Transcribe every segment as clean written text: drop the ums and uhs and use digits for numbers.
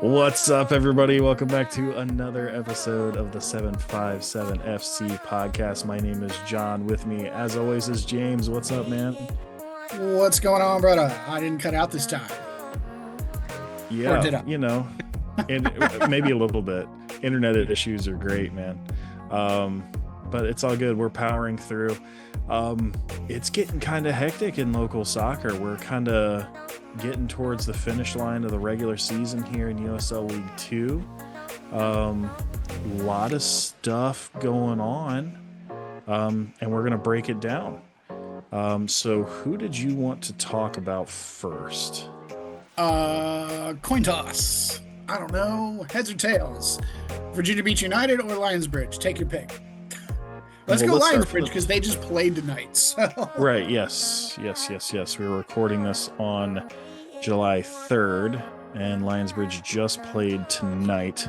What's up, everybody? Welcome back to another episode of the 757 FC podcast. My name is John. With me, as always, is James. What's up, man? What's going on, brother? I didn't cut out this time. Or Yeah, did I? and maybe a little bit. Internet issues are great, man. But it's all good. We're powering through. It's getting kind of hectic in local soccer. We're kind of getting towards the finish line of the regular season here in USL League Two. A lot of stuff going on, and we're going to break it down. So who did you want to talk about first? Coin toss. I don't know. Heads or tails? Virginia Beach United or Lionsbridge? Take your pick. Let's go Lionsbridge because they just played tonight. So. Right. Yes. We were recording this on July 3rd, and Lionsbridge just played tonight.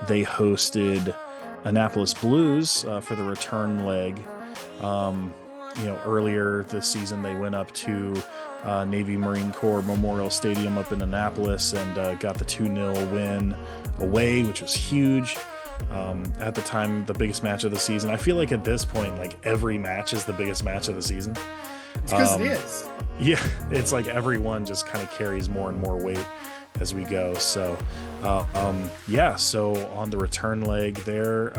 They hosted Annapolis Blues for the return leg. Earlier this season, they went up to Navy Marine Corps Memorial Stadium up in Annapolis and got the 2-0 win away, which was huge. At the time, the biggest match of the season. I feel like at this point, like every match is the biggest match of the season. It's because it is. Yeah, it's like everyone just kind of carries more and more weight as we go. So, so on the return leg there,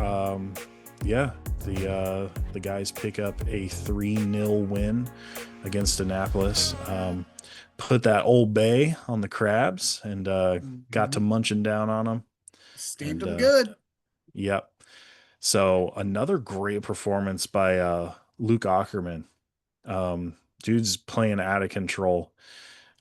the guys pick up a 3-0 win against Annapolis. Put that Old Bay on the Crabs and got to munching down on them. Steamed them good. Yep. So another great performance by Luke Ackerman. Dude's playing out of control.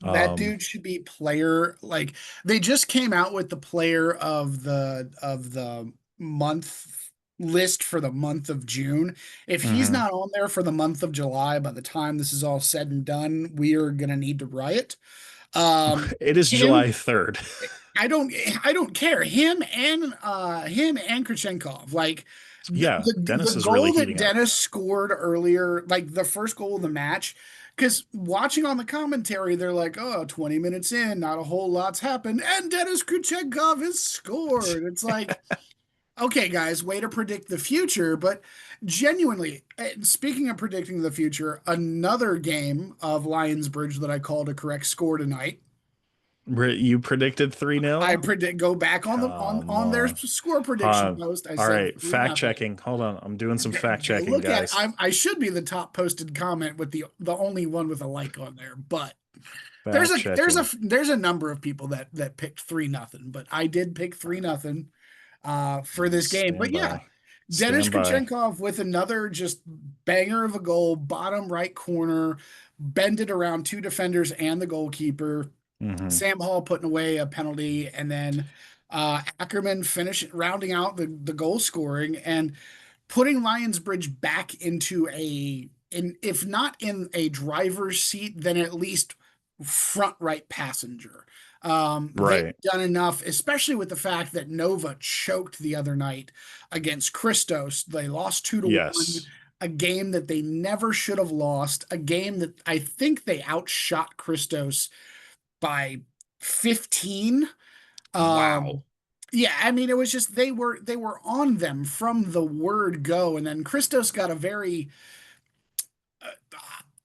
That dude should be player. Like they just came out with the player of the month list for the month of June. If he's not on there for the month of July, by the time this is all said and done, we are gonna need to riot. It is July 3rd. I don't care. Him and Krchenkov. Like Dennis the is goal really that heating Dennis scored earlier, like the first goal of the match, because watching on the commentary, they're like, oh, 20 minutes in, not a whole lot's happened, and Dennis Krchenkov has scored. It's like, okay, guys, way to predict the future. But genuinely, speaking of predicting the future, another game of Lionsbridge that I called a correct score tonight. You predicted 3-0? I predict go back on the on their score prediction post. All right, fact checking. Hold on, I'm doing some fact checking, guys. I should be the top posted comment with the only one with a like on there, but there's a number of people that picked 3-0, but I did pick 3-0 for this game. But yeah, Dennis Krchenkov with another just banger of a goal, bottom right corner, bended around two defenders and the goalkeeper. Sam Hall putting away a penalty, and then Ackerman rounding out the goal scoring and putting Lionsbridge back into if not in a driver's seat, then at least front right passenger. They've done enough, especially with the fact that Nova choked the other night against Christos. They lost 2-1. A game that they never should have lost. A game that I think they outshot Christos by 15. Wow. Yeah, I mean, it was just they were on them from the word go, and then Christos got a very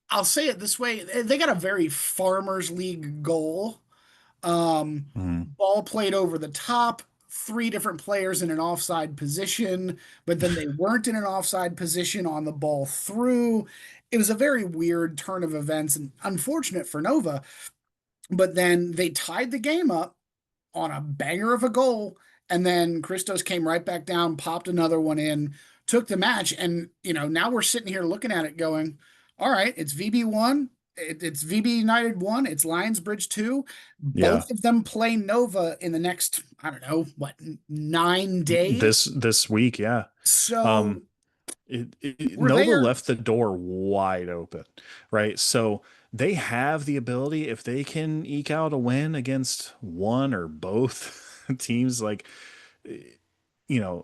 I'll say it this way, they got a very Farmers League goal. Ball played over the top, three different players in an offside position, but then they weren't in an offside position on the ball through. It was a very weird turn of events and unfortunate for Nova. But then they tied the game up on a banger of a goal, and then Christos came right back down, popped another one in, took the match, and now we're sitting here looking at it going, all right, it's VB1, it's VB United 1, it's Lionsbridge 2. Both of them play Nova in the next, I don't know, 9 days? This week, yeah. So Nova left the door wide open, right? So they have the ability, if they can eke out a win against one or both teams, like,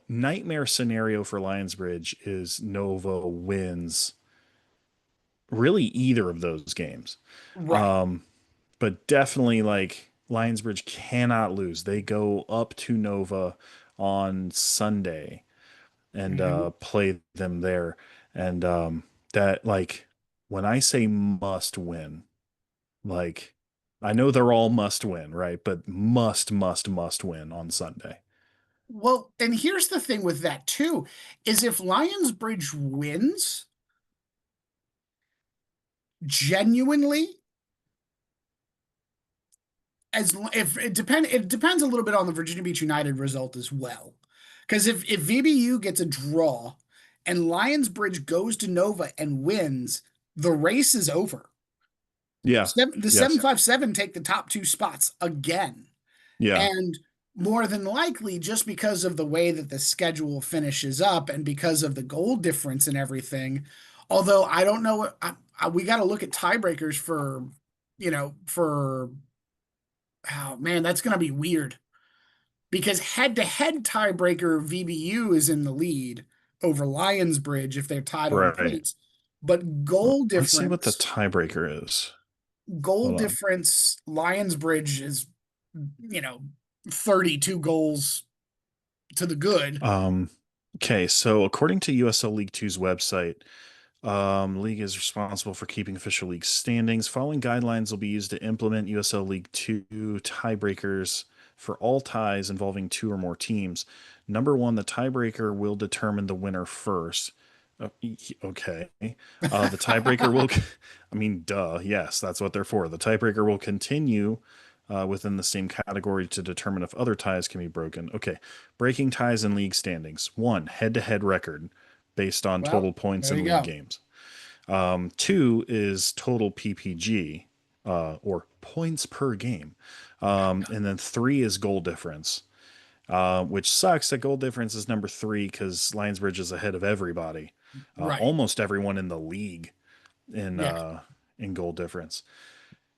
nightmare scenario for Lionsbridge is Nova wins really either of those games. Right. But definitely, like, Lionsbridge cannot lose. They go up to Nova on Sunday and Mhm. play them there. And that, like, when I say must win, like, I know they're all must win, right? But must win on Sunday. Well, and here's the thing with that too, is if Lionsbridge wins, genuinely, as if it depends a little bit on the Virginia Beach United result as well. Because if VBU gets a draw and Lionsbridge goes to Nova and wins, the race is over. Yeah. The Yes. 757 take the top two spots again. Yeah. And more than likely, just because of the way that the schedule finishes up and because of the goal difference and everything, although I don't know, we got to look at tiebreakers for, for, oh man, that's going to be weird because head to head tiebreaker, VBU is in the lead over Lionsbridge if they're tied on Right. points. But goal Let's see what the difference, tiebreaker is. goal Hold on. difference, Lionsbridge is, you know, 32 goals to the good. Um, okay, so according to USL League Two's website, league is responsible for keeping official league standings. Following guidelines will be used to implement USL League Two tiebreakers for all ties involving two or more teams. Number one, the tiebreaker will determine the winner first. Okay. The tiebreaker will, I mean, duh. Yes, that's what they're for. The tiebreaker will continue within the same category to determine if other ties can be broken. Okay. Breaking ties in league standings. One, head to head record based on Well, total points there in you league go. games. Two is total PPG, or points per game. And then three is goal difference, which sucks that goal difference is number three because Lionsbridge is ahead of everybody, Right. almost everyone in the league in Yeah. uh, in goal difference.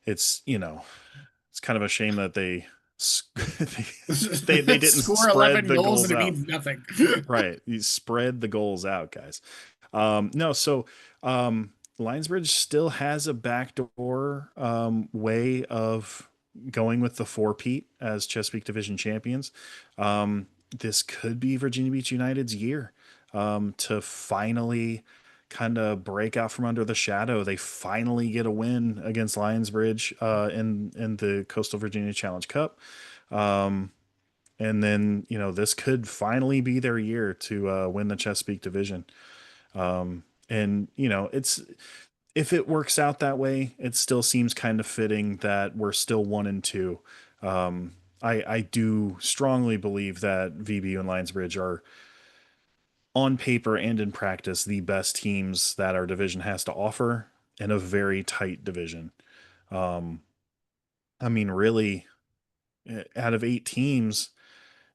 It's it's kind of a shame that they they didn't Score spread 11 the goals and goals it out. means nothing. Right. You spread the goals out, guys. No, so um, Linesbridge still has a backdoor way of going with the four-peat as Chesapeake Division champions. This could be Virginia Beach United's year to finally kind of break out from under the shadow. They finally get a win against Lionsbridge in the Coastal Virginia Challenge Cup. Um, and then this could finally be their year to win the Chesapeake division. And it's if it works out that way, it still seems kind of fitting that we're still 1-2. I do strongly believe that VBU and Lionsbridge are on paper and in practice the best teams that our division has to offer in a very tight division. Um, I mean, really, out of 8 teams,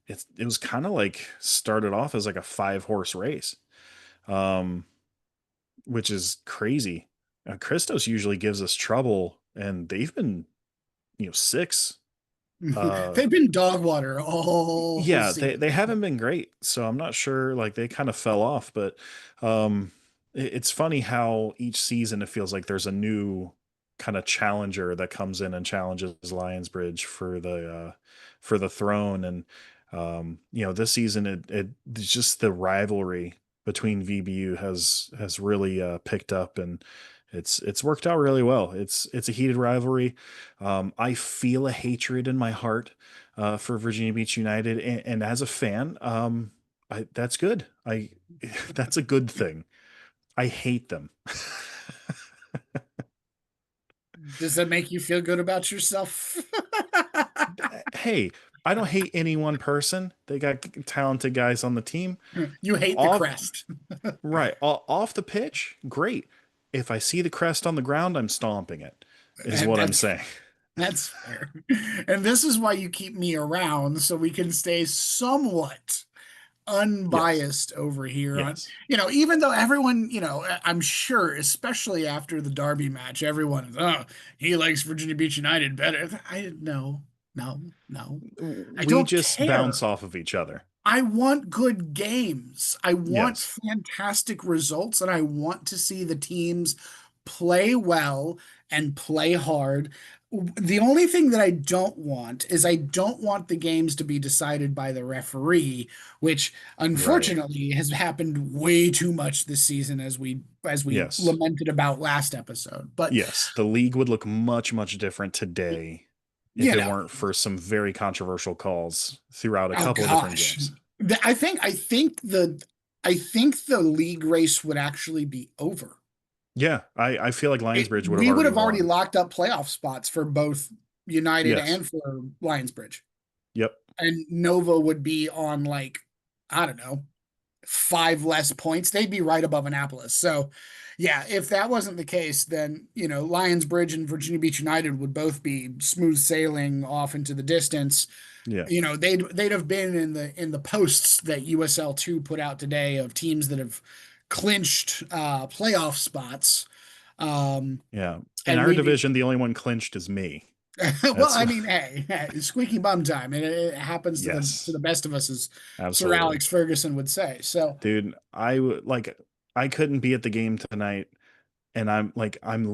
it was kind of like started off as like a 5-horse race, um, which is crazy. Christos usually gives us trouble, and they've been six. They've been dog water all Yeah, season. they haven't been great, so I'm not sure. Like they kind of fell off, but it's funny how each season it feels like there's a new kind of challenger that comes in and challenges Lionsbridge for the throne. And this season it's just the rivalry between VBU has really picked up, and it's worked out really well. It's a heated rivalry. I feel a hatred in my heart for Virginia Beach United, and as a fan, that's good. That's a good thing. I hate them. Does that make you feel good about yourself? Hey, I don't hate any one person. They got talented guys on the team. You hate the Off crest. right, off the pitch, great. If I see the crest on the ground, I'm stomping it. Is And what I'm saying. that's fair. And this is why you keep me around so we can stay somewhat Yes, unbiased over here on, yes. even though everyone, I'm sure, especially after the Derby match, everyone is, oh, he likes Virginia Beach United better. I no, no, no. I We don't just bounce care. off of each other. I want good games. I want Yes. fantastic results, and I want to see the teams play well and play hard. The only thing that I don't want is I don't want the games to be decided by the referee, which Right. unfortunately has happened way too much this season, as we Yes. lamented about last episode. But Yes. The league would look much, much different today if you it know, weren't for some very controversial calls throughout a oh couple of different gosh. games. I think the league race would actually be over. Yeah. I feel like Lionsbridge would have We would already have already won. locked up playoff spots for both United Yes. and for Lionsbridge. Yep. And Nova would be on, like, I don't know, 5 less points. They'd be right above Annapolis. So yeah, if that wasn't the case, then Lionsbridge and Virginia Beach United would both be smooth sailing off into the distance. Yeah. They'd have been in the posts that USL 2 put out today of teams that have clinched playoff spots. Um, Yeah. In and our we'd be division, the only one clinched is me. well, That's I mean, hey, squeaky bum time. It happens to the yes. best of us, as Sir Absolutely. Alex Ferguson would say. So, Dude, I would like I couldn't be at the game tonight and I'm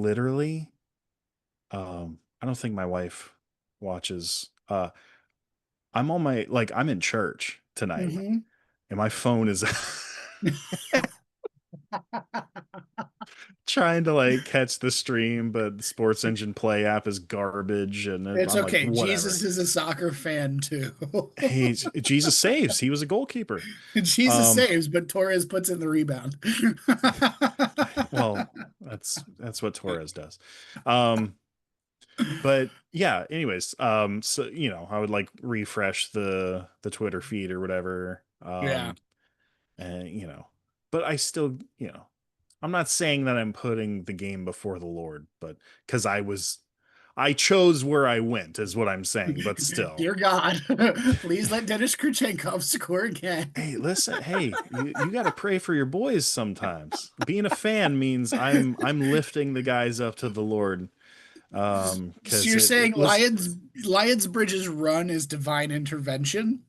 literally I don't think my wife watches I'm on my like I'm in church tonight mhm. and my phone is trying to like catch the stream, but the Sports Engine Play app is garbage and It's I'm like okay. whatever. Jesus is a soccer fan too. Jesus saves. He was a goalkeeper. Jesus Um saves, but Torres puts in the rebound. well, that's what Torres does. Um but yeah, anyways, so I would like refresh the Twitter feed or whatever. Yeah. And but I still, I'm not saying that I'm putting the game before the Lord, but because I chose where I went is what I'm saying, but still. Dear God, please let Dennis Kurchenkov score again. Hey, listen, hey, you got to pray for your boys sometimes. Being a fan means I'm lifting the guys up to the Lord. So Because you're saying it was, Lions Bridge's run is divine intervention?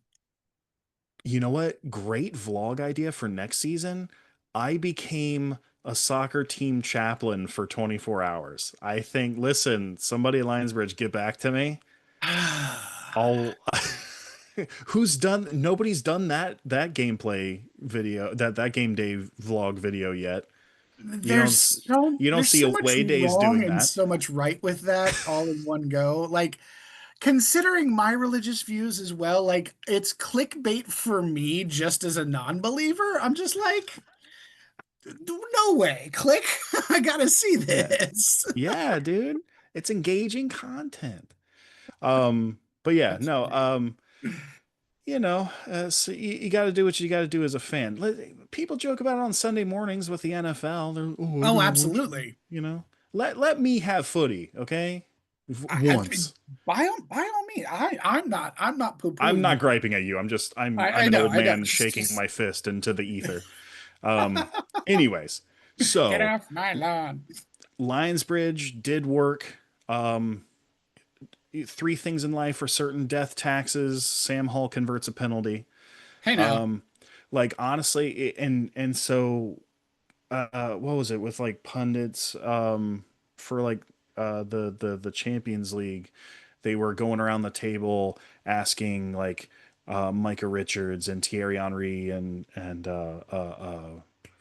you know what? Great vlog idea for next season. I became a soccer team chaplain for 24 hours. I think, listen, somebody at Lionsbridge, get back to me. I'll nobody's done that gameplay video, that game day vlog video yet. You don't There's s- so you don't there's see so much away days wrong doing and that. so much right with that all in one go. Like, considering my religious views as well, like, it's clickbait for me just as a non-believer. I'm just like, no way. Click. I gotta see Yeah. this. Yeah, dude. It's engaging content. But yeah, That's no, funny. so you got to do what you got to do as a fan. People joke about it on Sunday mornings with the NFL. They're, oh, I Oh, gotta watch, absolutely. let me have footy, okay? I, Once. by all means, I'm not I'm poo-pooing not you. griping at you. I'm I an know, old I know. man It's shaking just my fist into the ether. Um, anyways, get so off my lawn. Lionsbridge did work. Um, Three things in life are certain: death, taxes. Sam Hall converts a penalty. Hey now. Um, like honestly, and so what was it with like pundits for like the Champions League? They were going around the table asking like Micah Richards and Thierry Henry and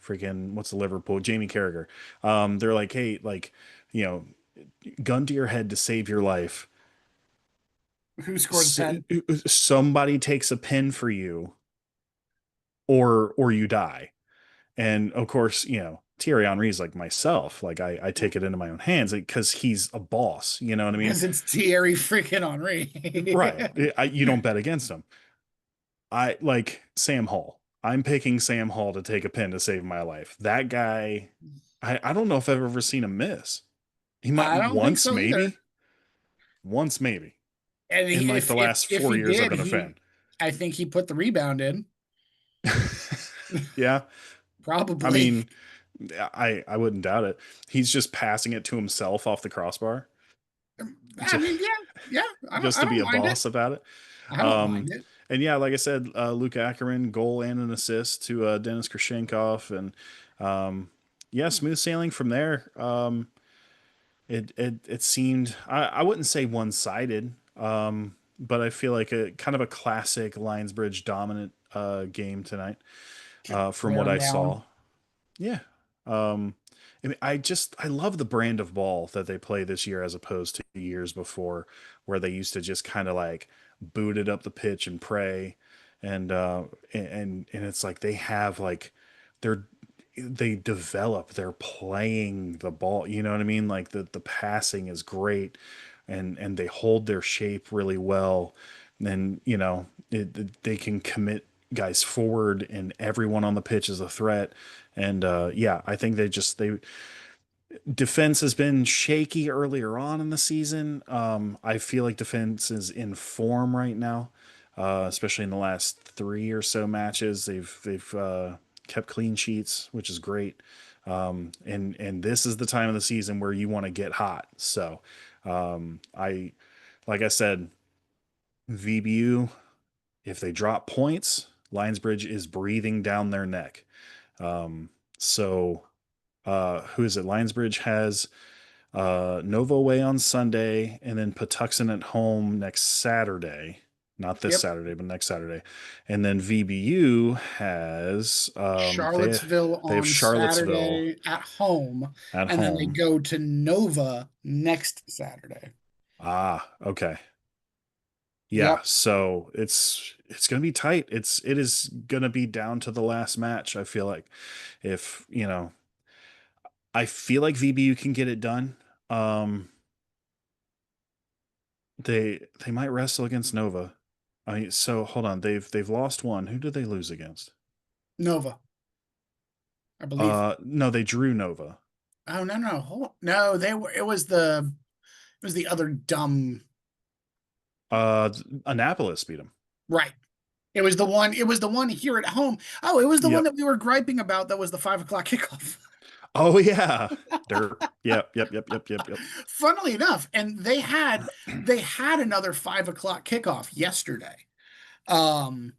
freaking what's the Liverpool Jamie Carragher. They're like, hey, like you know, gun to your head to save your life. Who scored the pen? Somebody takes a pen for you, or you die. And of course, Thierry Henry's like myself. Like I take it into my own hands because he's a boss. You know what I mean? Because it's Thierry freaking Henry. Right. You don't bet against him. I like Sam Hall. I'm picking Sam Hall to take a pin to save my life. That guy, I don't know if I've ever seen him miss. He might I don't think once, so either. maybe. Once, maybe. And In like the last if four he years I've did, been a fan. I think he put the rebound in. Yeah. I Probably. mean, I wouldn't doubt it. He's just passing it to himself off the crossbar. I mean, yeah, yeah. I don't Just I to be don't a mind it. boss about it. I don't Um, mind it. and yeah, like I said, Luke Ackerman, goal and an assist to Dennis Krishenkov. And yeah, smooth sailing from there. it seemed, I wouldn't say one-sided, but I feel like a kind of a classic Lionsbridge dominant game tonight, Just from wear what them I down. saw. Yeah. Um, I mean, I love the brand of ball that they play this year as opposed to years before, where they used to just kind of like boot it up the pitch and pray, and and it's like they have like they're they develop, they're playing the ball. You know what I mean? Like the passing is great, and they hold their shape really well. And you know they can commit guys forward, and everyone on the pitch is a threat. And yeah, I think they defense has been shaky earlier on in the season. I feel like defense is in form right now, especially in the last three or so matches. They've kept clean sheets, which is great. And this is the time of the season where you want to get hot. So I like I said, VBU, if they drop points, Lionsbridge is breathing down their neck. Um, so who is it? Lionsbridge has Nova away on Sunday, and then Patuxent at home next Saturday. Not this Yep. Saturday, but next Saturday. And then VBU has Charlottesville they have on Charlottesville Saturday at home, at and then they home. go to Nova next Saturday. Ah, okay. Yeah, Yep. so it's gonna be tight. It is gonna be down to the last match. I feel like if you know, I feel like VBU can get it done. Um, they might wrestle against Nova. I mean, so hold on. They've lost one. Who did they lose against? Nova, I believe. No, they drew Nova. Oh no, no, no, they were it was the other dumb. Uh, Annapolis beat them. Right. It was the one here at home. Oh, it was the one Yep. that we were griping about that was the 5 o'clock kickoff. Oh yeah. Derp. Yep. Yep. Yep. Yep. Yep. Yep. Funnily enough, and they had another 5 o'clock kickoff yesterday. Um,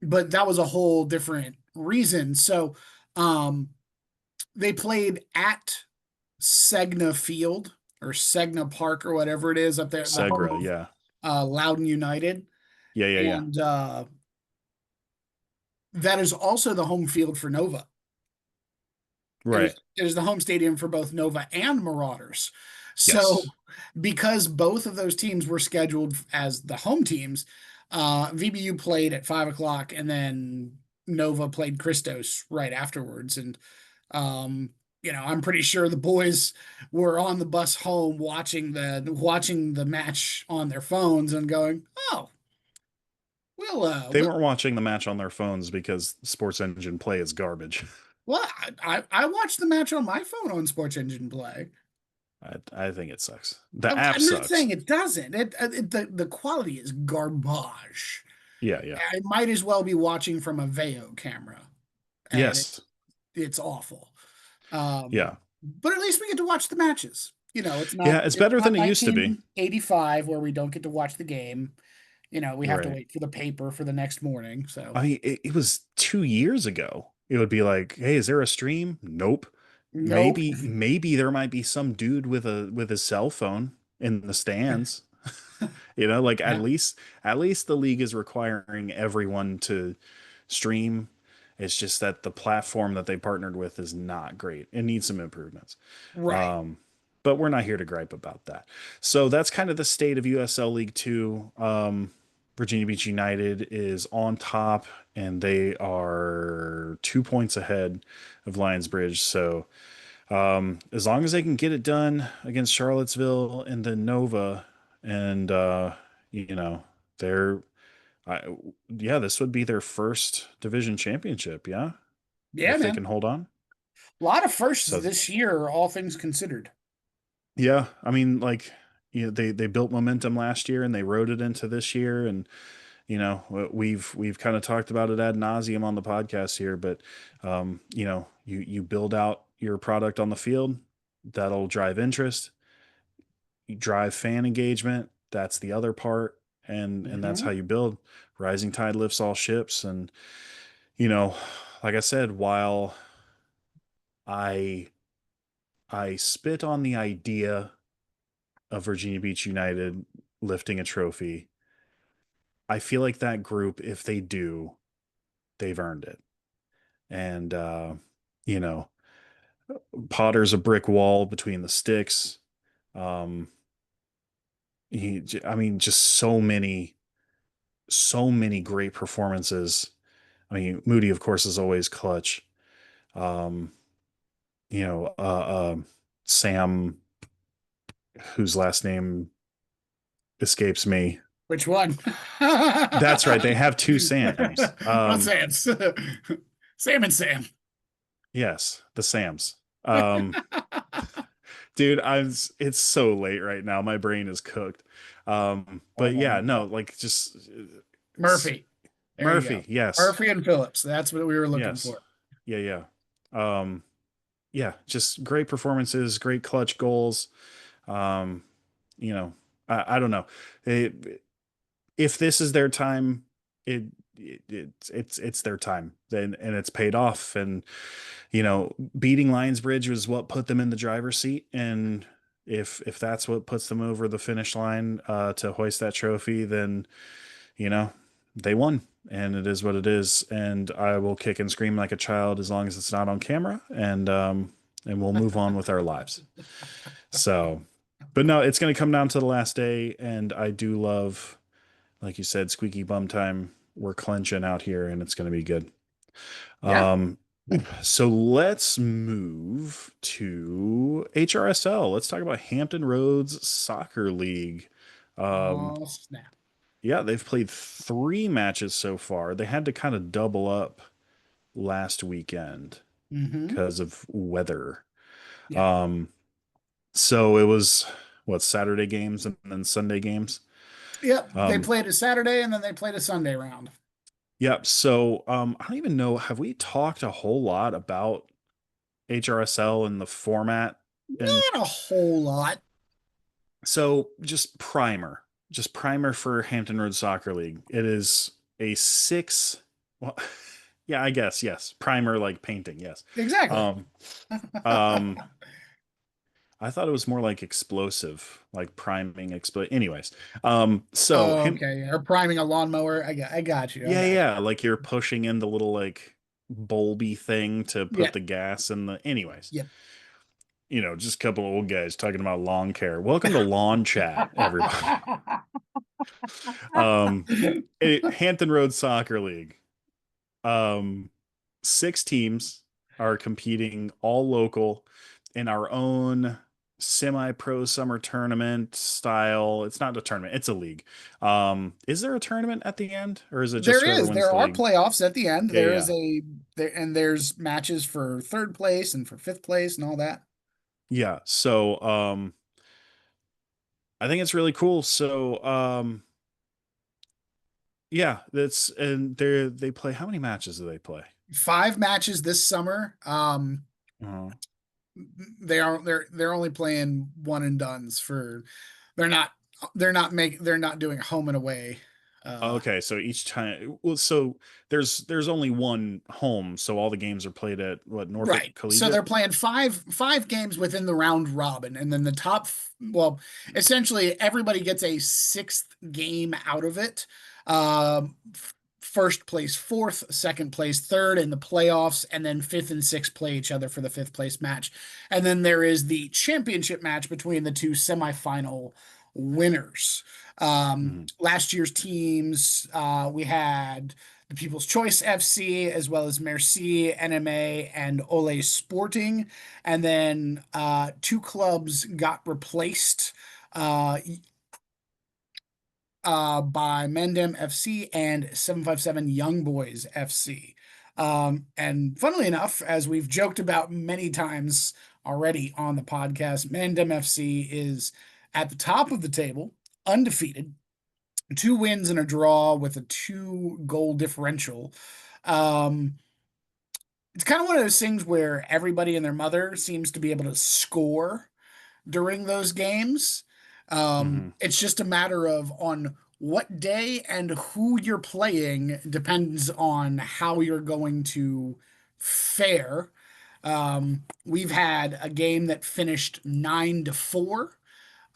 but that was a whole different reason. So um they played at Segna Field or Segna Park or whatever it is up there, the home Segra. Yeah. of Loudoun United. Yeah. Yeah. Yeah. And that is also the home field for Nova. Right. It is the home stadium for both Nova and Marauders. So Yes. because both of those teams were scheduled as the home teams, VBU played at 5 o'clock, and then Nova played Christos right afterwards. And um, I'm pretty sure the boys were on the bus home watching the match on their phones and going, "Oh, They weren't watching the match on their phones because Sports Engine Play is garbage. well, I watched the match on my phone on Sports Engine Play." I think it sucks. The app I'm not sucks. saying it doesn't. The quality is garbage. Yeah. Yeah. I might as well be watching from a Veo camera, and Yes. it's awful. Um, Yeah. but at least we get to watch the matches. Yeah. It's It's better not than it used to be. 1985 where we don't get to watch the game. We have to Right. wait for the paper for the next morning. So I mean, it was 2 years ago. It would be like, hey, is there a stream? Nope. nope. Maybe there might be some dude with a cell phone in the stands. Like Yeah. at least the league is requiring everyone to stream. It's just that the platform that they partnered with is not great. It needs some improvements. Right. Um, but we're not here to gripe about that. So that's kind of the state of USL League Two. Virginia Beach United is on top, and they are 2 points ahead of Lionsbridge. So as long as they can get it done against Charlottesville and then Nova, and you know, they're, I, yeah, this would be their first division championship. Yeah, Yeah, if they man. can hold on. A lot of firsts So this year, all things considered. yeah, I mean, like, they built momentum last year and they rode it into this year, and we've kind of talked about it ad nauseum on the podcast here, but you build out your product on the field, that'll drive interest, you drive fan engagement. That's the other part, and that's how Hmm. you build. Rising tide lifts all ships, and you know, like I said, while I I spit on the idea of Virginia Beach United lifting a trophy. I feel like that group, if they do, they've earned it. And, you know, Potter's a brick wall between the sticks. Um, I mean, just so many great performances. I mean, Moody, of course, is always clutch. Um, you know, Sam, whose last name escapes me. Which one? That's right. They have two Sams. Not Sam's. Sam and Sam. Yes, the Sams. Um, dude, it's so late right now. My brain is cooked. But yeah, no, like just Murphy. There you go. Murphy, yes. Murphy and Phillips. That's what we were looking Yes. for. Yeah, yeah. Yeah, just great performances, great clutch goals. Um, you know, I don't know. If this is their time, it's their time. Then and it's paid off. And you know, beating Lionsbridge was what put them in the driver's seat. And if that's what puts them over the finish line to hoist that trophy, then you know they won. And it is what it is. And I will kick and scream like a child as long as it's not on camera. And we'll move on with our lives. So, but no, it's going to come down to the last day. And I do love, like you said, squeaky bum time. We're clenching out here and it's going to be good. Yeah. So let's move to HRSL. Let's talk about Hampton Roads Soccer League. Oh, snap. Yeah, they've played 3 matches so far. They had to kind of double up last weekend because of weather. Yeah. So it was what, Saturday games and then Sunday games. Yep. They played a Saturday and then they played a Sunday round. Yep. So I don't even know. Have we talked a whole lot about HRSL and the format? And Not a whole lot. so just primer for Hampton Roads Soccer League. It is a 6. Well, yeah, I guess yes. Primer like painting. Yes. Exactly. Um, I thought it was more like explosive, like priming explode. Anyways, so okay, or priming a lawnmower. I got you. yeah, like you're pushing in the little like bulby thing to put Yeah. the gas in the. Anyways, Yep. you know, just a couple of old guys talking about lawn care. Welcome to Lawn Chat, everybody. Hampton Roads Soccer League. 6 teams are competing, all local, in our own semi-pro summer tournament style. It's not a tournament, it's a league. Is there a tournament at the end, or is it just whoever wins There the are league? playoffs at the end. Yeah, yeah. There's matches for 3rd place and for 5th place and all that. Yeah. So I think it's really cool. So yeah, they play, how many matches do they play? 5 matches this summer. Uh-huh. They're only playing one and dones for they're not doing home and away. Okay, so each time, well, so there's only one home, so all the games are played at what, Norfolk Right. Collegiate? So they're playing five games within the round robin, and then the top, well, essentially everybody gets a 6th game out of it. First place 4th, second place 3rd in the playoffs, and then 5th and 6th play each other for the 5th place match. And then there is the championship match between the 2 semifinal winners. Last year's teams, we had the People's Choice FC, as well as Merci, NMA, and Ole Sporting. And then 2 clubs got replaced by Mendem FC and 757 Young Boys FC. And funnily enough, as we've joked about many times already on the podcast, Mendem FC is at the top of the table, undefeated, 2 wins and a draw with a 2-goal differential. It's kind of one of those things where everybody and their mother seems to be able to score during those games. It's just a matter of on what day and who you're playing depends on how you're going to fare. We've had a game that finished 9-4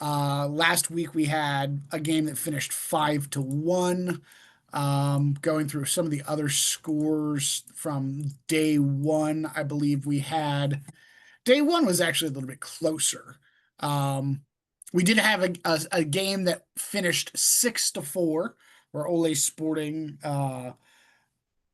Last week we had a game that finished 5-1. Going through some of the other scores from day one, I believe we had day one was actually a little bit closer. We did have a game that finished 6-4, where Ole Sporting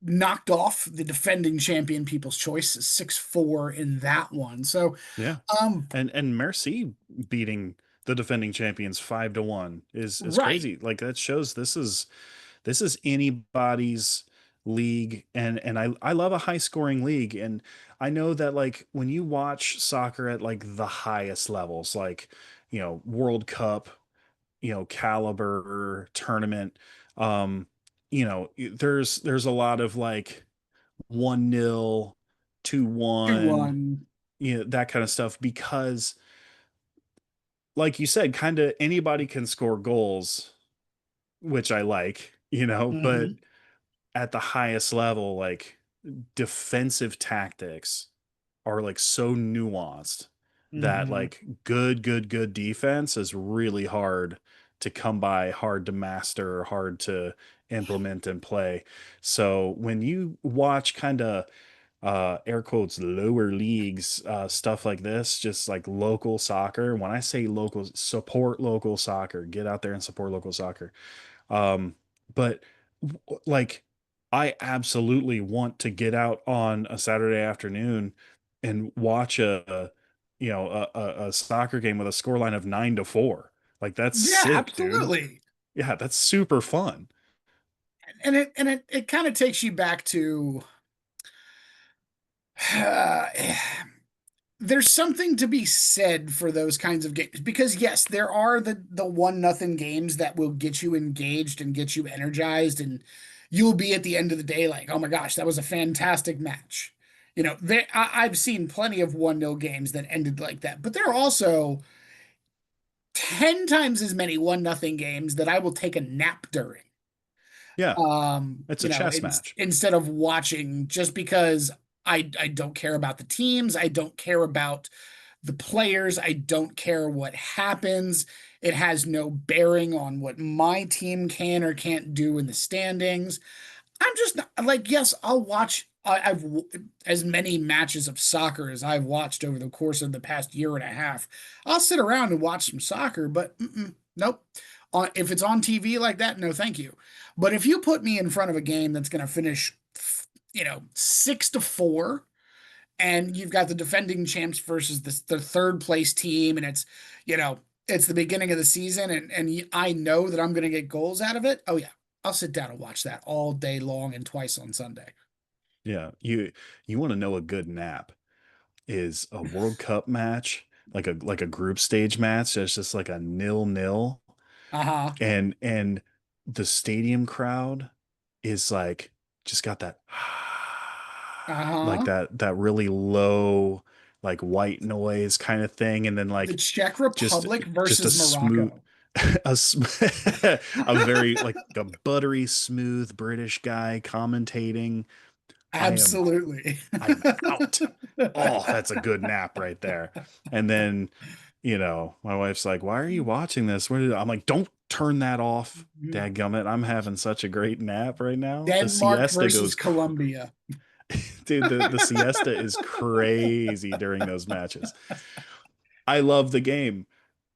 knocked off the defending champion People's Choice 6-4 in that one. So, Yeah. um, And Merci beating the defending champions 5-1 is right. crazy. Like that shows this is anybody's league, and I love a high scoring league. And I know that like when you watch soccer at like the highest levels, like, World Cup, caliber tournament, there's a lot of like 1-0, 2-1, 2-1. that kind of stuff, because like you said, kind of anybody can score goals, which I like, but Hmm. at the highest level, like defensive tactics are like so nuanced that Hmm. like good defense is really hard to come by, hard to master, hard to implement and play. So when you watch kind of air quotes lower leagues, stuff like this, just like local soccer, when I say local, support local soccer, get out there and support local soccer. But like, I absolutely want to get out on a Saturday afternoon and watch a soccer game with a scoreline of 9-4. Like that's Yeah, sick, dude. absolutely. Yeah, that's super fun. And it kind of takes you back to there's something to be said for those kinds of games, because yes, there are the 1-0 games that will get you engaged and get you energized, and you'll be at the end of the day like, oh my gosh, that was a fantastic match. I've seen plenty of 1-0 games that ended like that, but there are also 10 times as many 1-0 games that I will take a nap during. Yeah, it's a chess match. Instead of watching, just because I don't care about the teams, I don't care about the players, I don't care what happens. It has no bearing on what my team can or can't do in the standings. I'm just not, like, yes, I'll watch. I've as many matches of soccer as I've watched over the course of the past year and a half. I'll sit around and watch some soccer, but nope. If it's on TV like that, no, thank you. But if you put me in front of a game that's going to finish, 6-4, and you've got the defending champs versus the third place team, and you know, it's the beginning of the season, and I know that I'm going to get goals out of it. Oh yeah, I'll sit down and watch that all day long and twice on Sunday. Yeah, you want to know a good nap is a World Cup match, like a group stage match that's just like a 0-0, Uh-huh. and the stadium crowd is like just got that like Uh-huh. that really low like white noise kind of thing, and then The like Czech just Republic just a versus smooth Morocco. a very like a buttery smooth British guy commentating. I am Absolutely. I'm out. Oh, that's a good nap right there. And then, my wife's like, "Why are you watching this?" I'm like, "Don't turn that off, dadgummit. I'm having such a great nap right now." The Denmark siesta versus goes, Colombia. dude. The siesta is crazy during those matches. I love the game,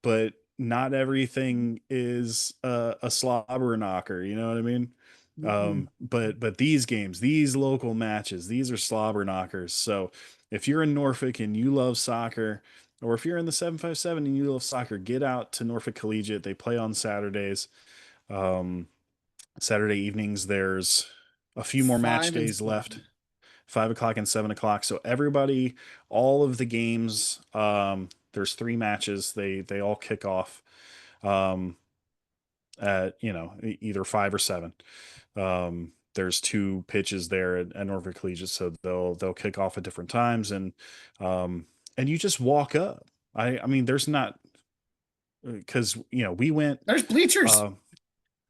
but not everything is a slobber knocker. You know what I mean? Mm-mm. But these games, these local matches, these are slobber knockers. So if you're in Norfolk and you love soccer, or if you're in the 757 and you love soccer, get out to Norfolk Collegiate. They play on Saturdays. Um, Saturday evenings, there's a few more match 5 and days left. 7. 5 o'clock and 7 o'clock. So everybody, all of the games, there's three matches. They all kick off um, at either 5 or 7. There's two pitches there at Norfolk Collegiate, so they'll kick off at different times, um, and you just walk up. I mean, there's not, because we went. There's bleachers. Uh,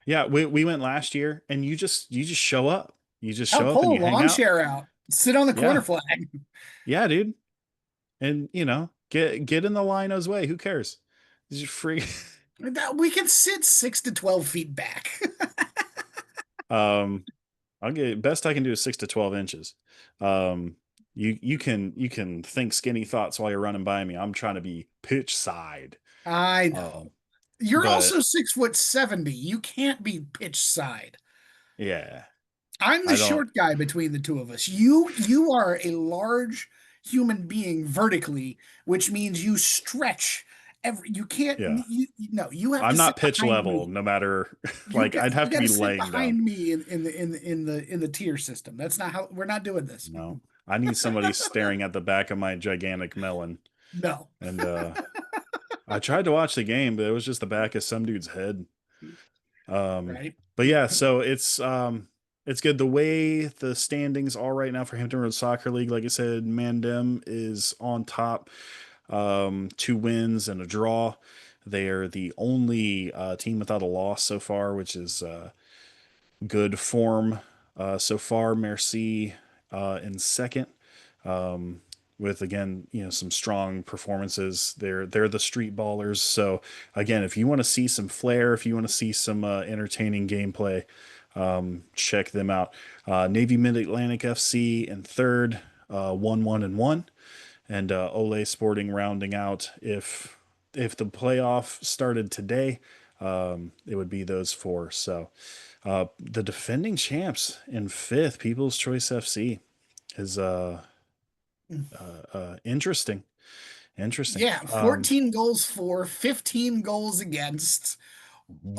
yeah, we went last year, and you just show up. You just I'll show up and pull you a hang lawn out. chair out. Sit on the corner Yeah, flag. yeah, dude. And get in the linos way. Who cares? free. That we can sit 6 to 12 feet back. um, I'll get best I can do is 6 to 12 inches. Um, you can think skinny thoughts while you're running by me. I'm trying to be pitch side. I Um, know. You're but also 6'70". You can't be pitch side. yeah, I'm the I don't. short guy between the two of us. You are a large human being vertically, which means you stretch every you can't Yeah, no, you have I'm to sit not pitch behind level. me. No matter, You like got I'd have you to got to be sit laying down. behind me in the tier system. That's not how we're not doing this. No, I need somebody staring at the back of my gigantic melon. No. And I tried to watch the game, but it was just the back of some dude's head. Um, Right? but yeah, so it's good. The way the standings are right now for Hampton Roads Soccer League, like I said, Mandem is on top, 2 wins and a draw. They are the only team without a loss so far, which is good form so far. Merci in second, um, with again some strong performances. They're the street ballers. So again, if you want to see some flair, if you want to see some entertaining gameplay, check them out. Navy Mid Atlantic FC in third, 1-1-1, and Ole Sporting rounding out. If the playoff started today, it would be those four. So the defending champs in fifth, People's Choice FC, is interesting. Interesting. Yeah, 14 goals for, 15 goals against,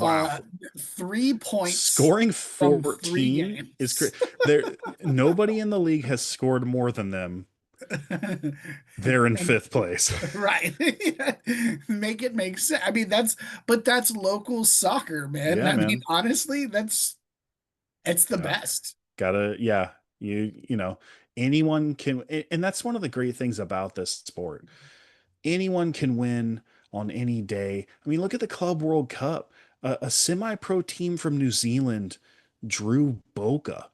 uh Wow. 3 points Scoring from three 14 is games. great. There, nobody in the league has scored more than them. They're in And fifth place. right. Make it make sense. I mean, that's local soccer, man. Yeah, I mean, man. honestly, it's the Yeah. best. Gotta, yeah. Anyone can, and that's one of the great things about this sport. Anyone can win on any day. I mean, look at the Club World Cup. A semi-pro team from New Zealand drew Boca.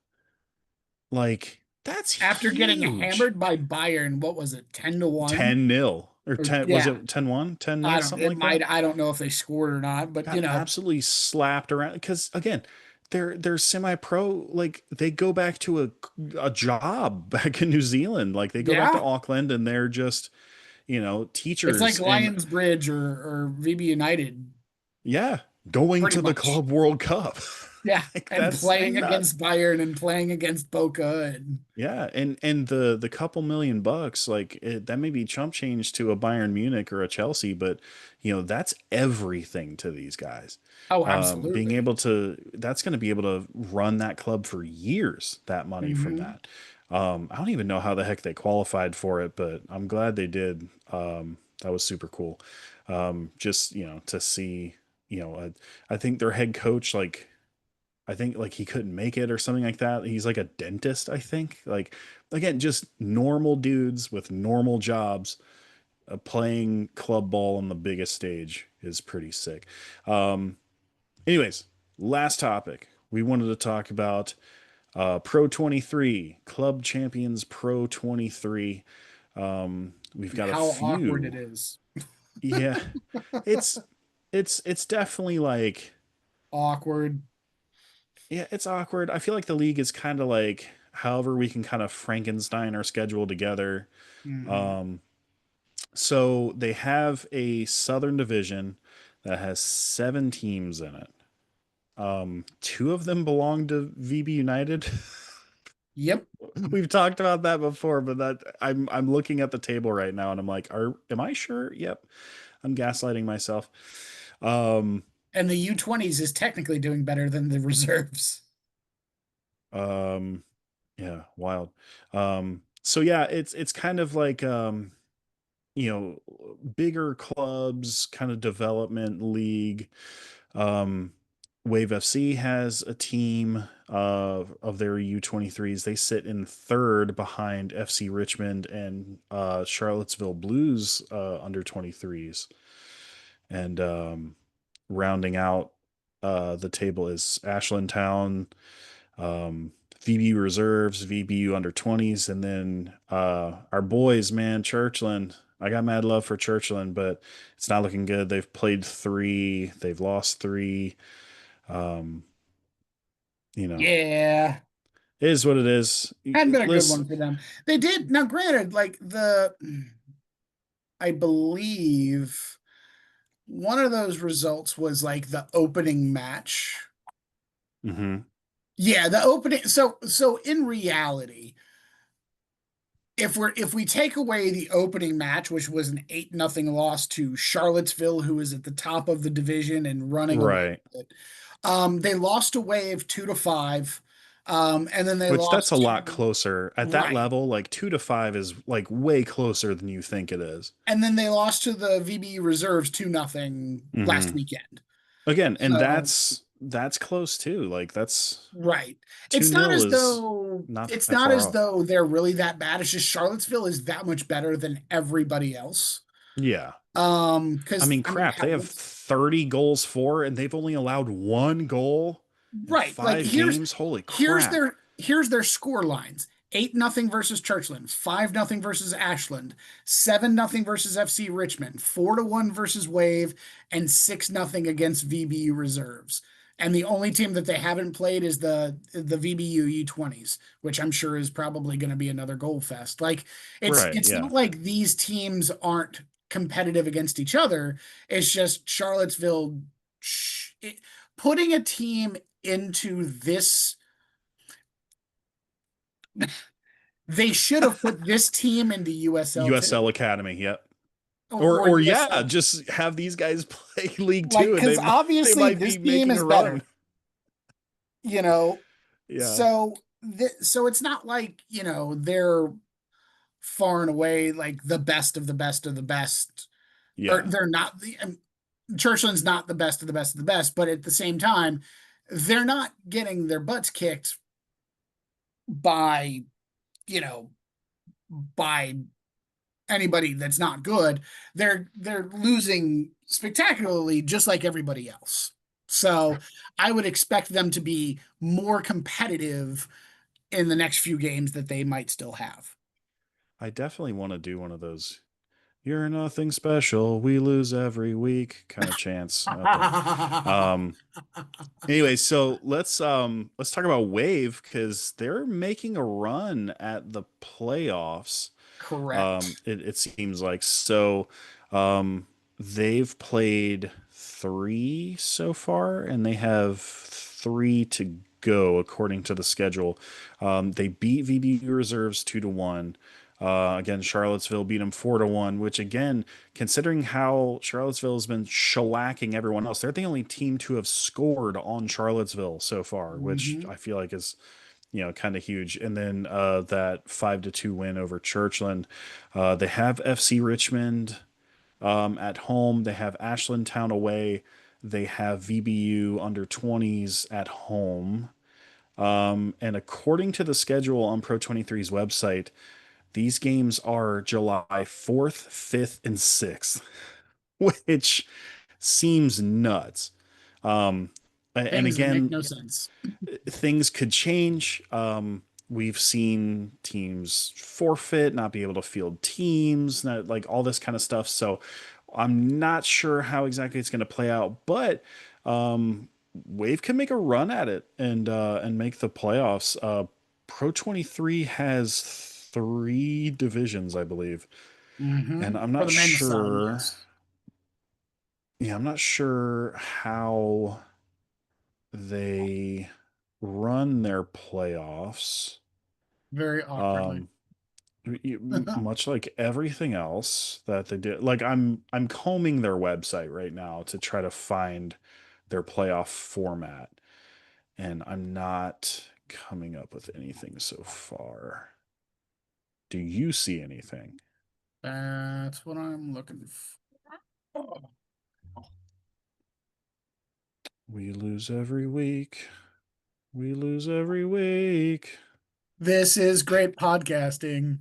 Like, that's After getting huge. hammered by Bayern, what was it, 10-1? 10-0 or Or 10, was yeah, it 10-1, 10-0, something like that? I don't know if they scored or not, but Got absolutely slapped around because again, they're semi-pro. Like they go back to a job back in New Zealand. Like they go back to yeah, Auckland and they're just it's like teachers and Lions Bridge or VB United, yeah, going pretty to the much. Club World Cup. Yeah, Like and that's playing nuts. against Bayern and playing against Boca and Yeah, and the couple $1 million, like that may be chump change to a Bayern Munich or a Chelsea, but that's everything to these guys. oh, Being absolutely. able to, that's going to be able to run that club for years. That money from Hmm. that. I don't even know how the heck they qualified for it, but I'm glad they did. That was super cool. Just to see, I think their head coach I think like he couldn't make it or something like that. He's like a dentist, I think. Like again, just normal dudes with normal jobs playing club ball on the biggest stage is pretty sick. Um, anyways, last topic. We wanted to talk about Pro 23, Club Champions Pro 23. We've And got a how awkward it few. is. Yeah, it's it's definitely like Awkward. yeah, it's awkward. I feel like the league is kind of like however we can kind of Frankenstein our schedule together. Hmm. Um, so they have a Southern Division that has 7 teams in it. Two of them belong to VB United. Yep. We've talked about that before, but that I'm looking at the table right now and I'm like, am I sure? Yep. I'm gaslighting myself. Um, And the U20s is technically doing better than the reserves. um, yeah, wild. So yeah, it's kind of like bigger clubs, kind of development league. Um, Wave FC has a team of their U23s. They sit in third behind FC Richmond and Charlottesville Blues under 23s. And rounding out the table is Ashland Town, VBU Reserves, VBU under 20s, and then our boys, man, Churchland. I got mad love for Churchland, but it's not looking good. They've played three, they've lost three. Um, you know, Yeah. it is what it is. Hadn't been a good Listen, one for them. They did. Now, granted, like I believe one of those results was like the opening match. mhm, Yeah, the opening. So in reality, if we take away the opening match, which was an 8-0 loss to Charlottesville, who is at the top of the division and running away right. with it, they lost a wave 2-5, and then they Which that's a lost lot to closer at that right, level. Like 2-5 is like way closer than you think it is. and then they lost to the VBU reserves 2-0 last Hmm. weekend. Again, and So that's close too. Like that's right, 2-0 is not it's that not far as off. though they're really that bad. It's just Charlottesville is that much better than everybody else. Yeah. I Because mean, I mean, crap, they hell, have 30 goals for, and they've only allowed one goal in right. Like 5 games. Holy here's crap. their score lines. 8-0 versus Churchland, 5-0 versus Ashland, 7-0 versus FC Richmond, 4-1 versus Wave, and 6-0 against VBU reserves. And the only team that they haven't played is the VBU U20s, which I'm sure is probably going to be another goal fest. Like Right. it's Yeah. not like these teams aren't competitive against each other. It's just Charlottesville putting a team into this. They should have put this team into USL too, USL Academy. Yep. or Or yeah, USL. just have these guys play League Like, Two, and because they obviously might this be team making is a run. better, you know. Yeah. So it's not like they're far and away like the best of the best of the best, or Yeah. they're not the Churchland's not the best of the best of the best, but at the same time, they're not getting their butts kicked by you know by anybody that's not good. They're losing spectacularly just like everybody else. So I would expect them to be more competitive in the next few games that they might still have. I definitely want to do one of those "You're nothing special, we lose every week" kind of chants out there. Um Anyway, so let's talk about Wave because they're making a run at the playoffs. Correct. It seems like so. Um, they've played three so far, and they have three to go according to the schedule. They beat VBU reserves 2-1. Again, Charlottesville beat them 4-1, which again, considering how Charlottesville has been shellacking everyone else, they're the only team to have scored on Charlottesville so far, which Hmm. I feel like is kind of huge. And then that 5-2 win over Churchland. They have FC Richmond at home. They have Ashland Town away. They have VBU under 20s at home. And according to the schedule on Pro23's website, these games are July 4th, 5th, and 6th, which seems nuts. Um, and Things that make again, no sense. things could change. We've seen teams forfeit, not be able to field teams, not, like all this kind of stuff. So I'm not sure how exactly it's going to play out, but Wave can make a run at it and make the playoffs. Pro 23 has three divisions, I believe, and I'm For not the men's side, sure. yes. Yeah, I'm not sure how they run their playoffs. Very awkwardly. Um, much like everything else that they did. Like I'm combing their website right now to try to find their playoff format, and I'm not coming up with anything so far. Do you see anything? That's what I'm looking for. We lose every week. We lose every week. This is great podcasting.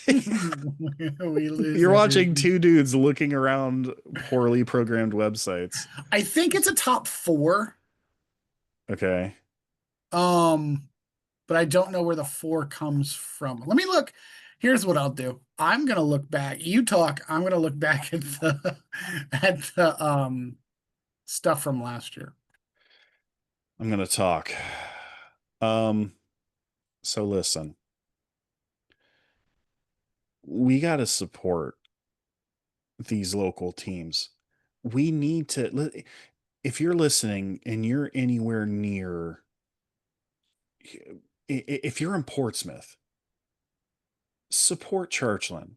We lose You're watching everything. two dudes looking around poorly programmed websites. I think it's a top four. Okay. Um, but I don't know where the four comes from. Let me look. Here's what I'll do. I'm gonna look back. You talk. I'm gonna look back at the at the stuff from last year. I'm gonna talk. Um, so listen, we got to support these local teams. We need to, if you're listening and you're anywhere near, if you're in Portsmouth, support Churchland.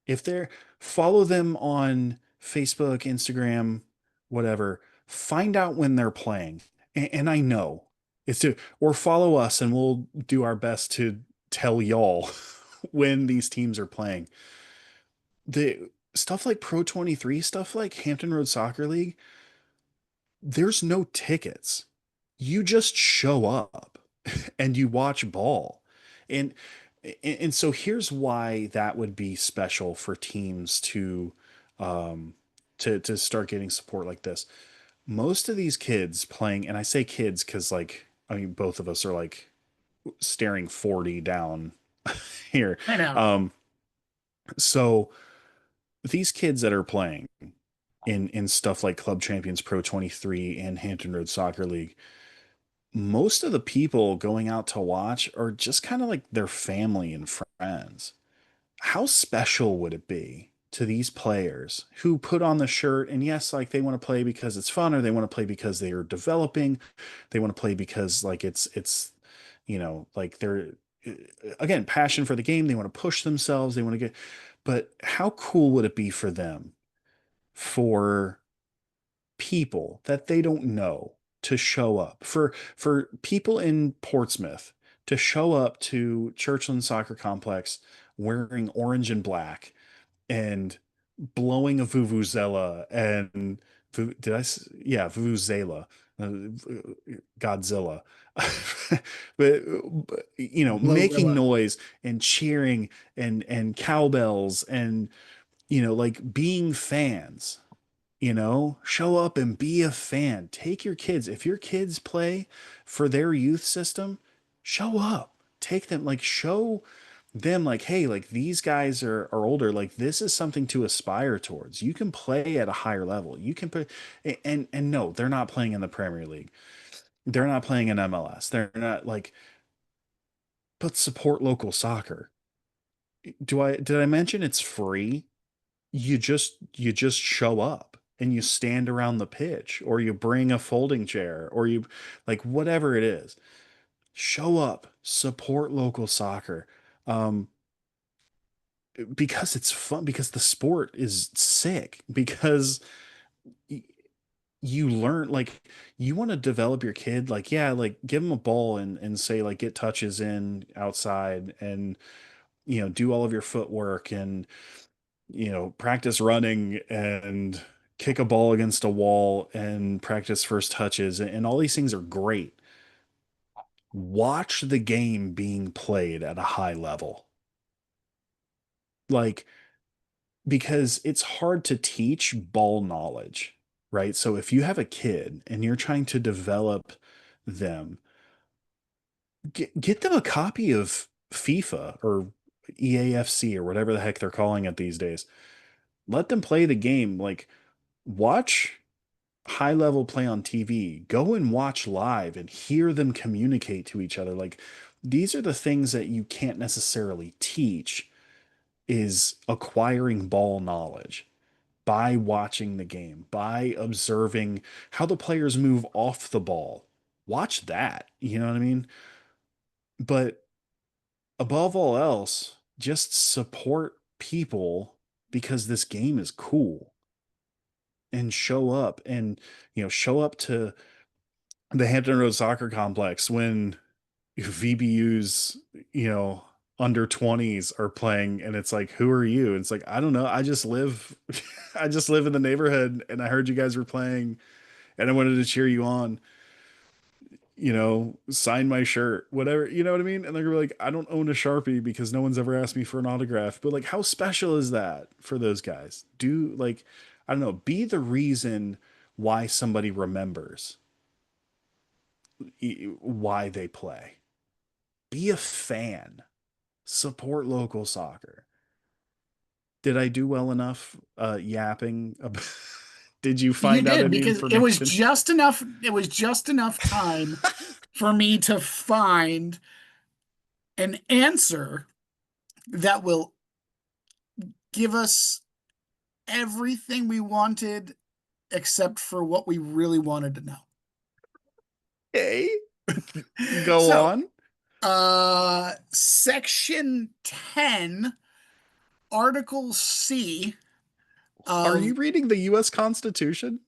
If they're, follow them on Facebook, Instagram, whatever, find out when they're playing. And I know it's to, or follow us and we'll do our best to tell y'all when these teams are playing. The stuff like Pro23, stuff like Hampton Roads Soccer League, there's no tickets. You just show up and you watch ball. And and so here's why that would be special for teams um to start getting support like this. Most of these kids playing, and I say kids because like I mean both of us are like staring 40 down here. I know. Um so these kids that are playing in stuff like Club Champions Pro23 and Hampton Roads Soccer League, most of the people going out to watch are just kind of like their family and friends. How special would it be to these players who put on the shirt and yes, like they want to play because it's fun or they want to play because they are developing, they want to play because like it's like they're again passion for the game, they want to push themselves, they want to get, but how cool would it be for them, for people that they don't know to show up, for people in Portsmouth to show up to Churchland Soccer Complex wearing orange and black and blowing a vuvuzela and yeah, vuvuzela, Godzilla, but making Glorilla. noise and cheering and cowbells and like being fans. Show up and be a fan. Take your kids. If your kids play for their youth system, show up. Take them, like, show them, like, hey, like, these guys are older. Like, this is something to aspire towards. You can play at a higher level. You can put, and no, they're not playing in the Premier League. They're not playing in MLS. They're not like, but support local soccer. Did I mention it's free? You just show up and you stand around the pitch or you bring a folding chair or you like whatever it is. Show up, support local soccer. Um because it's fun, because the sport is sick, because y- you learn, like, you want to develop your kid, like, yeah, like give them a ball and say like get touches in outside and do all of your footwork and practice running and kick a ball against a wall and practice first touches. And all these things are great. Watch the game being played at a high level. Like, because it's hard to teach ball knowledge, right? So if you have a kid and you're trying to develop them, get them a copy of FIFA or EAFC or whatever the heck they're calling it these days. Let them play the game. Like, watch high level play on TV, go and watch live and hear them communicate to each other. Like, these are the things that you can't necessarily teach, is acquiring ball knowledge by watching the game, by observing how the players move off the ball. Watch that, you know what I mean? But above all else, just support people because this game is cool, and show up and show up to the Hampton Roads Soccer Complex when VBU's, under 20s are playing and it's like, who are you? And it's like, I don't know. I just live I just live in the neighborhood and I heard you guys were playing and I wanted to cheer you on, sign my shirt, whatever, you know what I mean? And they're like, I don't own a Sharpie because no one's ever asked me for an autograph. But like, how special is that for those guys? Do, like, I don't know, be the reason why somebody remembers why they play. Be a fan. support local soccer. Did I do well enough yapping? Did you You find out did, any because it was information? just enough. It was just enough time for me to find an answer that will give us everything we wanted except for what we really wanted to know. Hey, go So, on. section 10, article C Are of you reading the U.S. Constitution?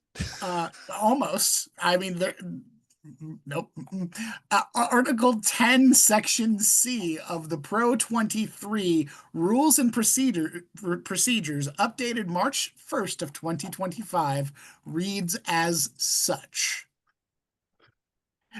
almost, I mean, there, nope. Article 10, section C of the Pro 23 rules and procedures updated March 1st of 2025 reads as such.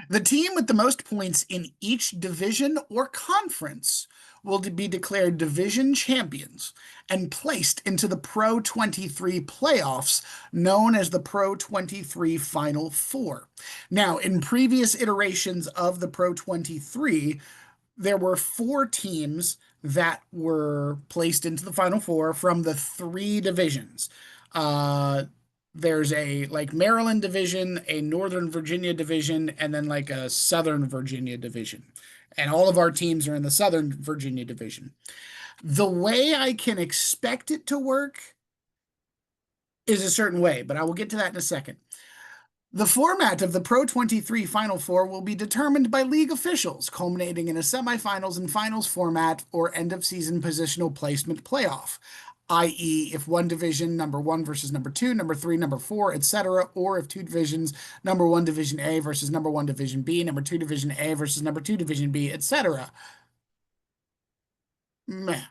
The team with the most points in each division or conference will be declared division champions and placed into the Pro 23 playoffs, known as the Pro 23 Final Four. Now, in previous iterations of the Pro 23, there were four teams that were placed into the Final Four from the three divisions. Uh, there's a like Maryland division, a Northern Virginia division, and then like a Southern Virginia division. And all of our teams are in the Southern Virginia division. The way I can expect it to work is a certain way, but I will get to that in a second. The format of the Pro 23 Final Four will be determined by league officials, culminating in a semifinals and finals format or end of season positional placement playoff, i.e., if one division, number one versus number two, number three, number four, etc., or if two divisions, number one Division A versus number one Division B, number two Division A versus number two Division B, etc. Meh.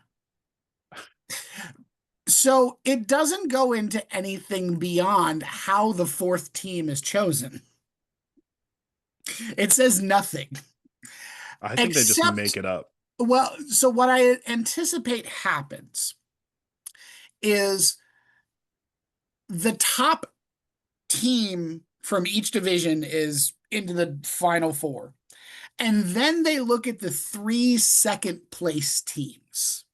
So it doesn't go into anything beyond how the fourth team is chosen. It says nothing. I think they just make Except, it up. well, so what I anticipate happens is the top team from each division is into the final four. And then they look at the three second place teams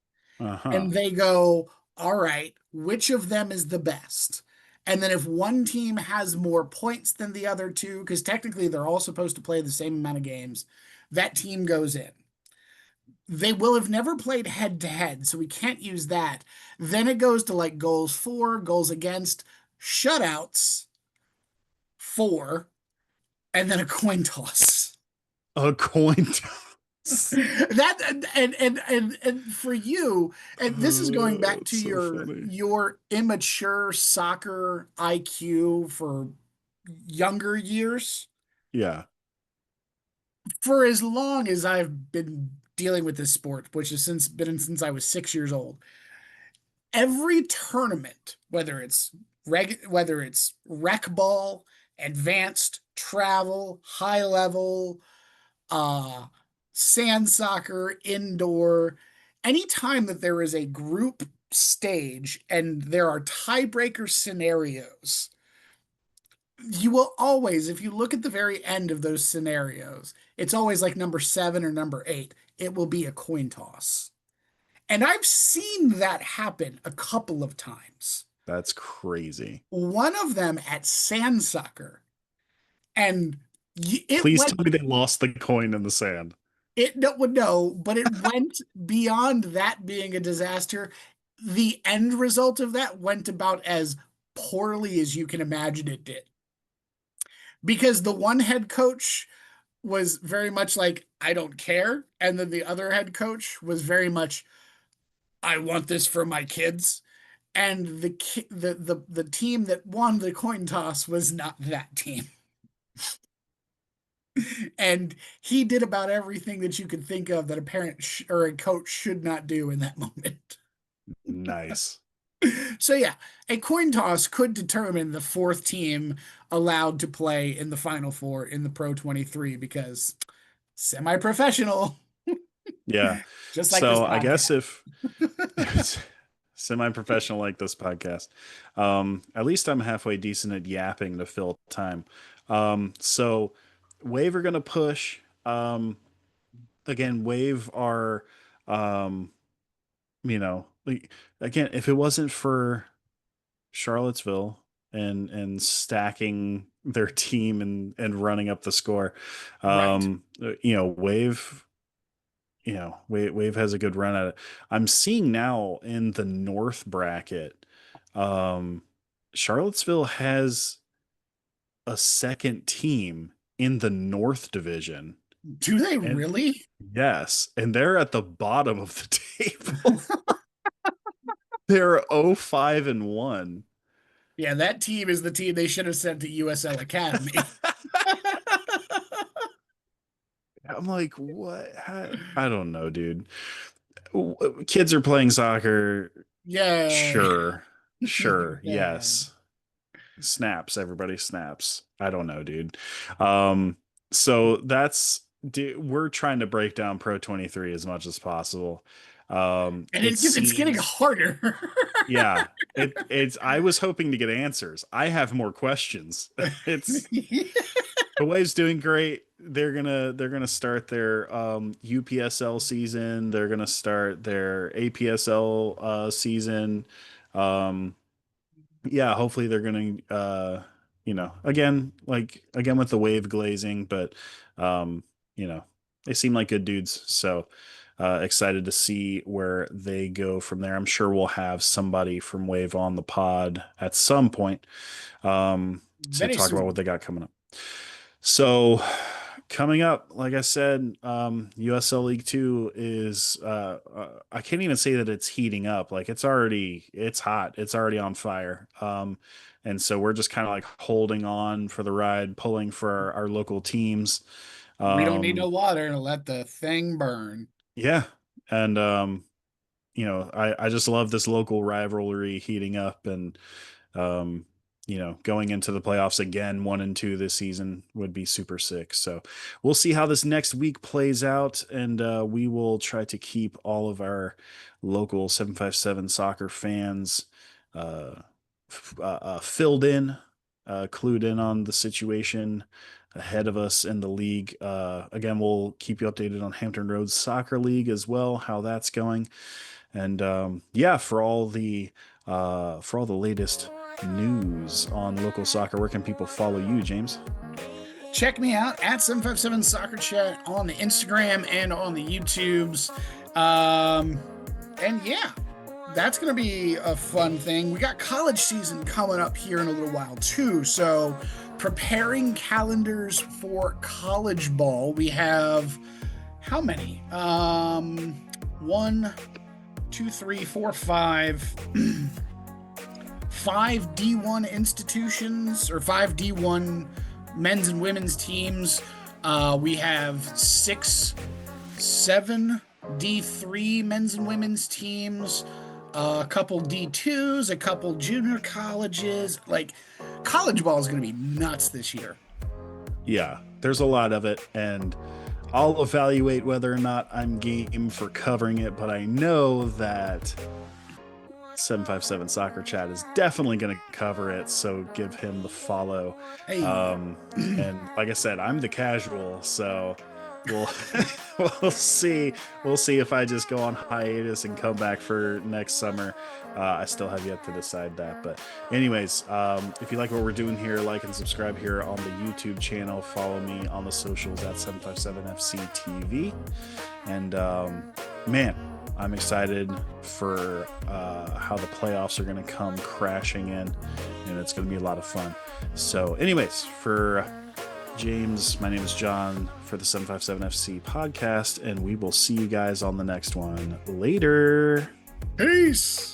Uh-huh. and they go, all right, which of them is the best? And then if one team has more points than the other two, because technically they're all supposed to play the same amount of games, that team goes in. They will have never played head to head, so we can't use that. Then it goes to like goals for, goals against, shutouts for, and then a coin toss. A coin toss. That and for you, and this is going back to It's so funny. your immature soccer IQ for younger years. Yeah. For as long as I've been dealing with this sport, which has since I was 6 years old, every tournament, whether it's rec ball, advanced travel, high level, uh, sand soccer, indoor, anytime that there is a group stage and there are tiebreaker scenarios, you will always, if you look at the very end of those scenarios, it's always like number seven or number eight. It will be a coin toss. And I've seen that happen a couple of times. That's crazy. One of them at sand soccer, and it Please went, tell me they lost the coin in the sand. it no, but it went beyond that being a disaster. The end result of that went about as poorly as you can imagine it did. Because the one head coach was very much like, I don't care. And then the other head coach was very much, I want this for my kids. And the team that won the coin toss was not that team. And he did about everything that you could think of that a parent or a coach should not do in that moment. Nice. So yeah, a coin toss could determine the fourth team allowed to play in the final four in the Pro 23 because semi-professional, Yeah. just like this So I guess podcast. if semi-professional like this podcast, at least I'm halfway decent at yapping to fill time. So Wave are gonna push. Again, Wave are Um, like, again, if it wasn't for Charlottesville and stacking their team and running up the score, Right. Wave, Wave has a good run at it. I'm seeing now in the North bracket, um, Charlottesville has a second team in the North Division. Do they And really? yes, and they're at the bottom of the table. They're 0-5-1. Yeah, that team is the team they should have sent to USL Academy. I'm like, what? I don't know, dude. Kids are playing soccer. Yay. Sure. Sure. Yay. Yes. Snaps. Everybody snaps. I don't know, dude. Um, so we're trying to break down Pro 23 as much as possible. And It it's getting seems, harder. yeah, I was hoping to get answers. I have more questions. It's The Wave's doing great. They're gonna start their UPSL season. They're gonna start their APSL season. Um, yeah, hopefully they're gonna again with the Wave glazing, but um, you know, they seem like good dudes. So excited to see where they go from there. I'm sure we'll have somebody from Wave on the pod at some point to Very talk about what soon. they got coming up. So, coming up, like I said, USL League Two is I can't even say that it's heating up. Like it's hot. It's already on fire. And so we're just kind of like holding on for the ride, pulling for our local teams. We don't need Um, no water to let the thing burn. yeah, and I just love this local rivalry heating up, and um, going into the playoffs again, 1 and 2 this season would be super sick. So we'll see how this next week plays out, and we will try to keep all of our local 757 soccer fans filled in, clued in on the situation ahead of us in the league. Again, we'll keep you updated on Hampton Roads Soccer League as well, how that's going. And yeah, for all the latest news on local soccer, where can people follow you, James? Check me out at 757 Soccer Chat on the Instagram and on the YouTubes. Um, and yeah, that's going to be a fun thing. We got college season coming up here in a little while too. So preparing calendars for college ball. We have how many? One, two, three, four, five. Five D1 institutions or five D1 men's and women's teams. We have 7 D3 men's and women's teams, a couple D2s, a couple junior colleges. Like, college ball is going to be nuts this year. Yeah, there's a lot of it, and I'll evaluate whether or not I'm game for covering it, but I know that 757 Soccer Chat is definitely going to cover it, so give him the follow. Hey. And like I said, I'm the casual, so we'll we'll see if I just go on hiatus and come back for next summer. I still have yet to decide that, but anyways, if you like what we're doing here, like and subscribe here on the YouTube channel. Follow me on the socials at 757FCTV, and man, I'm excited for how the playoffs are going to come crashing in, and it's going to be a lot of fun. So anyways, for James, my name is John for the 757FC podcast, and we will see you guys on the next one. Later. Peace.